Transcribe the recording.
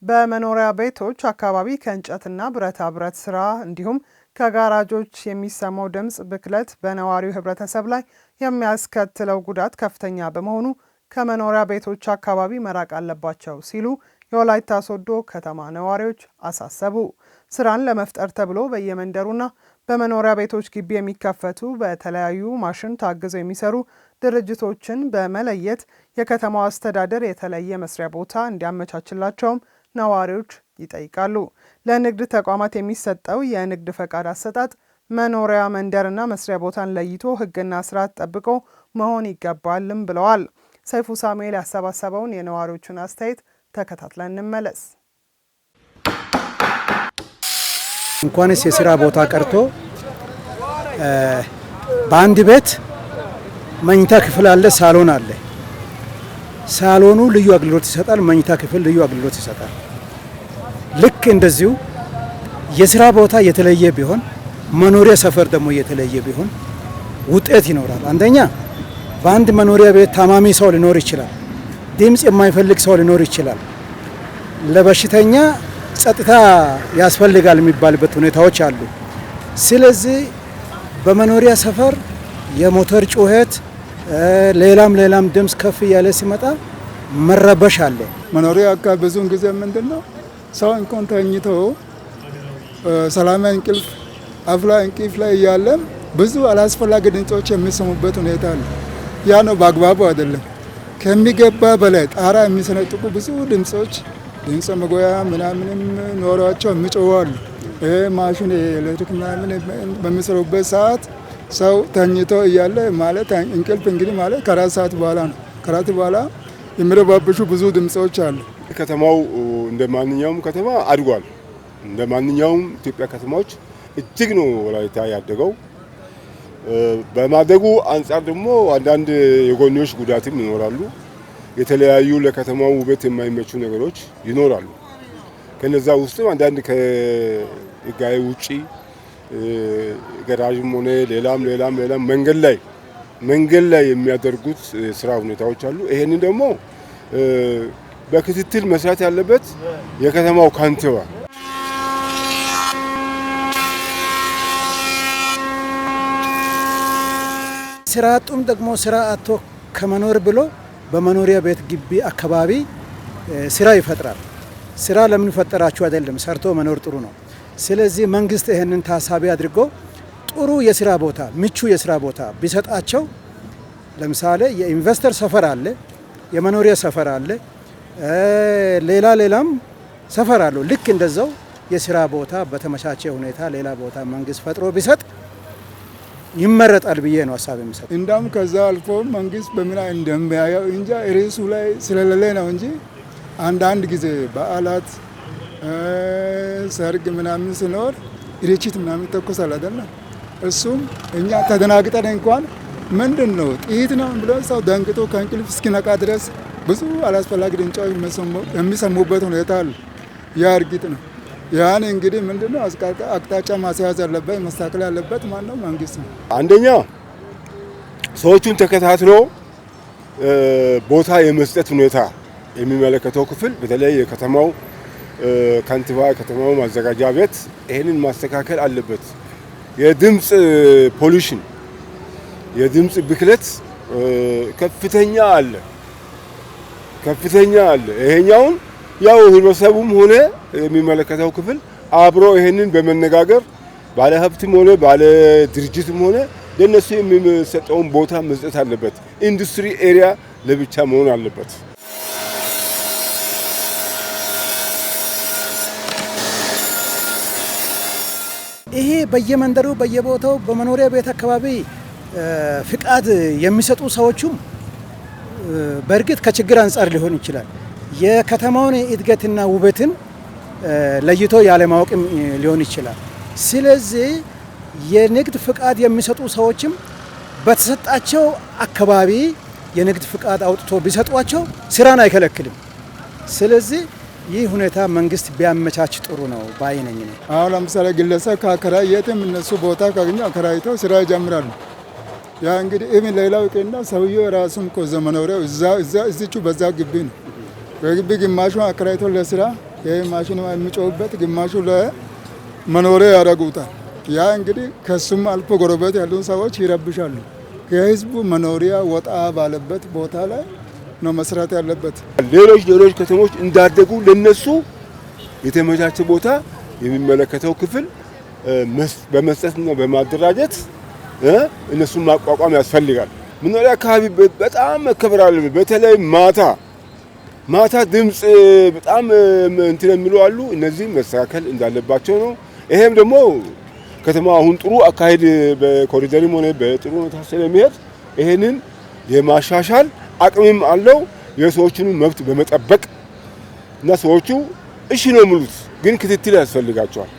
በመኖሪያ ቤቶች አካባቢ ከእንጨትና ብረታ ብረት ስራ እንዲሁም ከጋራጆች የሚሰማው ድምፅ ብክለት በነዋሪው ህብረተሰብ ላይ የሚያስከትለው ጉዳት ከፍተኛ በመሆኑ ከመኖሪያ ቤቶች አካባቢ መራቅ አለባቸው ሲሉ የወላይታ ሶዶ ከተማ ነዋሪዎች አሳሰቡ። ስራን ለመፍጠር ተብሎ በየመንደሩና በመኖሪያ ቤቶች ግቢ የሚከፈቱ በተለያዩ ማሽን ታግዘው የሚሰሩ ድርጅቶችን በመለየት የከተማው አስተዳደር የተለየ መስሪያ ቦታ እንዲያመቻችላቸውም ነዋሪዎች ይጠይቃሉ። ለንግድ ተቋማት የሚሰጠው የንግድ ፈቃድ አሰጣጥ መኖሪያ መንደርና መስሪያ ቦታን ለይቶ ሕግና ስርዓት ጠብቆ መሆን ይገባልም ብለዋል። ሰይፉ ሳሙኤል ያሰባሰበውን የነዋሪዎቹን አስተያየት ተከታትለን እንመለስ። እንኳንስ የስራ ቦታ ቀርቶ በአንድ ቤት መኝታ ክፍል አለ፣ ሳሎን አለ። ሳሎኑ ልዩ አገልግሎት ይሰጣል፣ መኝታ ክፍል ልዩ አገልግሎት ይሰጣል። ልክ እንደዚሁ የስራ ቦታ የተለየ ቢሆን መኖሪያ ሰፈር ደግሞ የተለየ ቢሆን ውጤት ይኖራል። አንደኛ በአንድ መኖሪያ ቤት ታማሚ ሰው ሊኖር ይችላል፣ ድምፅ የማይፈልግ ሰው ሊኖር ይችላል። ለበሽተኛ ጸጥታ ያስፈልጋል የሚባልበት ሁኔታዎች አሉ። ስለዚህ በመኖሪያ ሰፈር የሞተር ጩኸት ሌላም ድምፅ ከፍ እያለ ሲመጣ መረበሽ አለ። መኖሪያ አካባቢ ብዙውን ጊዜ ምንድነው ሰው እንኳን ተኝቶ ሰላማዊ እንቅልፍ አፍላ እንቅልፍ ላይ እያለም ብዙ አላስፈላጊ ድምጾች የሚሰሙበት ሁኔታ አለ። ያ ነው በአግባቡ አይደለም። ከሚገባ በላይ ጣራ የሚሰነጥቁ ብዙ ድምጾች ድምፅ መጎያ ምናምንም ኖሯቸው የሚጮሁ አሉ። ማሽን ኤሌክትሪክ ምናምን በሚሰሩበት ሰዓት ሰው ተኝቶ እያለ ማለት እንቅልፍ እንግዲህ ማለት ከአራት ሰዓት በኋላ ነው። ከአራት በኋላ የሚረባብሹ ብዙ ድምጾች አሉ። ከተማው እንደ ማንኛውም ከተማ አድጓል። እንደ ማንኛውም ኢትዮጵያ ከተማዎች እጅግ ነው ወላይታ ያደገው። በማደጉ አንጻር ደግሞ አንዳንድ የጎንዮሽ ጉዳትም ይኖራሉ። የተለያዩ ለከተማው ውበት የማይመቹ ነገሮች ይኖራሉ። ከነዛ ውስጥም አንዳንድ ከህጋዊ ውጪ ገራዥም ሆነ ሌላም መንገድ ላይ የሚያደርጉት ስራ ሁኔታዎች አሉ። ይሄንን ደግሞ በክትትል መስራት ያለበት የከተማው ካንቲባ። ስራ አጡም ደግሞ ስራ አጥቶ ከመኖር ብሎ በመኖሪያ ቤት ግቢ አካባቢ ስራ ይፈጥራል። ስራ ለምን ፈጠራችሁ አይደለም፣ ሰርቶ መኖር ጥሩ ነው። ስለዚህ መንግስት ይሄንን ታሳቢ አድርጎ ጥሩ የስራ ቦታ ምቹ የስራ ቦታ ቢሰጣቸው፣ ለምሳሌ የኢንቨስተር ሰፈር አለ፣ የመኖሪያ ሰፈር አለ፣ ሌላም ሰፈር አለ። ልክ እንደዛው የስራ ቦታ በተመቻቸ ሁኔታ ሌላ ቦታ መንግስት ፈጥሮ ቢሰጥ ይመረጣል ብዬ ነው ሀሳብ የሚሰጥ። እንዳም ከዛ አልፎ መንግስት በምን እንደሚያየው እንጂ ርዕሱ ላይ ስለሌለ ነው እንጂ አንዳንድ ጊዜ በዓላት ሰርግ ምናምን ሲኖር ርችት ምናምን ተኮሳል አይደለም። እሱም እኛ ተደናግጠን እንኳን ምንድን ነው ጥይት ነው ብሎ ሰው ደንግጦ ከእንቅልፍ እስኪነቃ ድረስ ብዙ አላስፈላጊ ድምጾች የሚሰሙበት ሁኔታ አለ። ያ እርግጥ ነው። ያን እንግዲህ ምንድነው አቅጣጫ ማስያዝ ያለበት መስተካከል ያለበት ማነው? መንግስት ነው። አንደኛ ሰዎቹን ተከታትሎ ቦታ የመስጠት ሁኔታ የሚመለከተው ክፍል በተለይ የከተማው ካንቲባ፣ የከተማው ማዘጋጃ ቤት ይሄንን ማስተካከል አለበት። የድምጽ ፖሉሽን የድምጽ ብክለት ከፍተኛ አለ። ይሄኛውን ያው ህብረተሰቡም ሆነ የሚመለከተው ክፍል አብሮ ይሄንን በመነጋገር ባለ ሀብትም ሆነ ባለ ድርጅትም ሆነ ለነሱ የሚሰጠውን ቦታ መስጠት አለበት። ኢንዱስትሪ ኤሪያ ለብቻ መሆን አለበት። ይሄ በየመንደሩ በየቦታው በመኖሪያ ቤት አካባቢ ፍቃድ የሚሰጡ ሰዎችም በእርግጥ ከችግር አንጻር ሊሆን ይችላል። የከተማውን እድገትና ውበትን ለይቶ ያለማወቅም ሊሆን ይችላል። ስለዚህ የንግድ ፍቃድ የሚሰጡ ሰዎችም በተሰጣቸው አካባቢ የንግድ ፍቃድ አውጥቶ ቢሰጧቸው ስራን አይከለክልም። ስለዚህ ይህ ሁኔታ መንግስት ቢያመቻች ጥሩ ነው ባይ ነኝ። አሁን ለምሳሌ ግለሰብ ከአከራይ የትም እነሱ ቦታ ካገኙ አከራይተው ስራ ይጀምራሉ። ያ እንግዲህ ኢቭን ሌላው ቀና ሰውየው ራሱን እኮ ዘመናዊው እዚቹ በዛ ግቢ ነው። በግቢ ግማሹ አከራይተው ለስራ ይሄ ማሽኑ የሚጮህበት ግማሹ ለመኖሪያ ያደርጉታል። ያ እንግዲህ ከሱም አልፎ ጎረቤት ያሉ ሰዎች ይረብሻሉ። የህዝቡ መኖሪያ ወጣ ባለበት ቦታ ላይ ነው መስራት ያለበት። ሌሎች ከተሞች እንዳደጉ ለነሱ የተመቻቸ ቦታ የሚመለከተው ክፍል በመስጠትና በማደራጀት እነሱን ማቋቋም ያስፈልጋል። መኖሪያ አካባቢ በጣም መከበር አለበት። በተለይ ማታ ድምፅ በጣም እንትን የሚሉ አሉ። እነዚህ መስተካከል እንዳለባቸው ነው። ይሄም ደግሞ ከተማ አሁን ጥሩ አካሄድ በኮሪደርም ሆነ በጥሩ ሁኔታ ስለሚሄድ ይሄንን የማሻሻል አቅምም አለው። የሰዎችን መብት በመጠበቅ እና ሰዎቹ እሺ ነው የሚሉት፣ ግን ክትትል ያስፈልጋቸዋል።